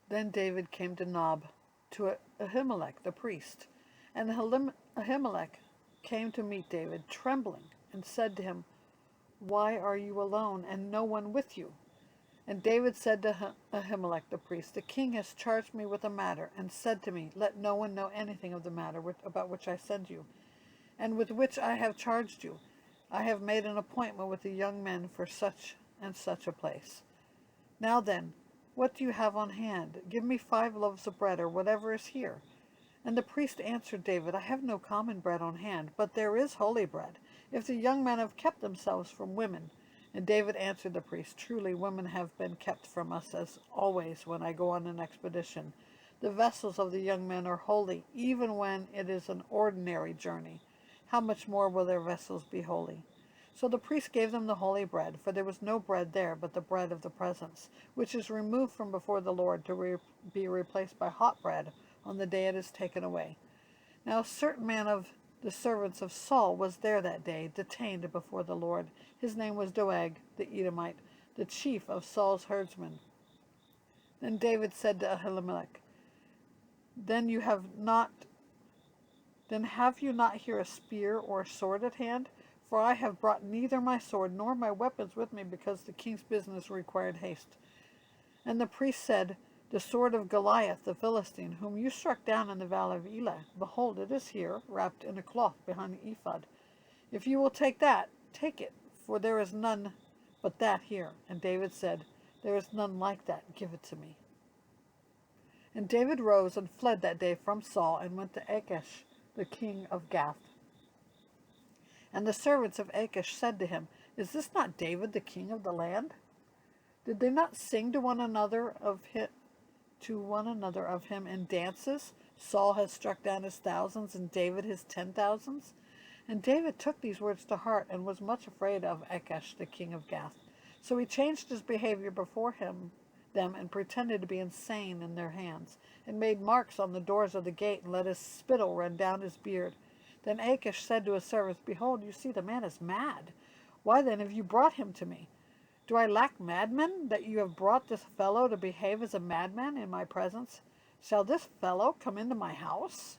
Then David came to Nob, to Ahimelech the priest. And Ahimelech came to meet David, trembling, and said to him, Why are you alone, and no one with you? And David said to Ahimelech the priest, The king has charged me with a matter, and said to me, Let no one know anything of the matter about which I send you, and with which I have charged you. I have made an appointment with the young men for such and such a place. Now then, what do you have on hand? Give me 5 loaves of bread, or whatever is here. And the priest answered David, I have no common bread on hand, but there is holy bread, if the young men have kept themselves from women. And David answered the priest, Truly women have been kept from us, as always when I go on an expedition. The vessels of the young men are holy, even when it is an ordinary journey. How much more will their vessels be holy? So the priest gave them the holy bread, for there was no bread there but the bread of the presence, which is removed from before the Lord to be replaced by hot bread on the day it is taken away. Now a certain man of the servants of Saul was there that day, detained before the Lord. His name was Doeg the Edomite, the chief of Saul's herdsmen. Then David said to Ahimelech, Then have you not here a spear or a sword at hand? For I have brought neither my sword nor my weapons with me, because the king's business required haste. And the priest said, The sword of Goliath the Philistine, whom you struck down in the valley of Elah, behold, it is here, wrapped in a cloth behind the ephod. If you will take that, take it, for there is none but that here. And David said, There is none like that, give it to me. And David rose and fled that day from Saul, and went to Achish, the king of Gath. And the servants of Achish said to him, Is this not David, the king of the land? Did they not sing to one another of him in dances? Saul has struck down his thousands, and David his 10,000s. And David took these words to heart, and was much afraid of Achish, the king of Gath. So he changed his behavior before them, and pretended to be insane in their hands, and made marks on the doors of the gate, and let his spittle run down his beard. Then Achish said to his servants, Behold, you see the man is mad. Why then have you brought him to me? Do I lack madmen, that you have brought this fellow to behave as a madman in my presence? Shall this fellow come into my house?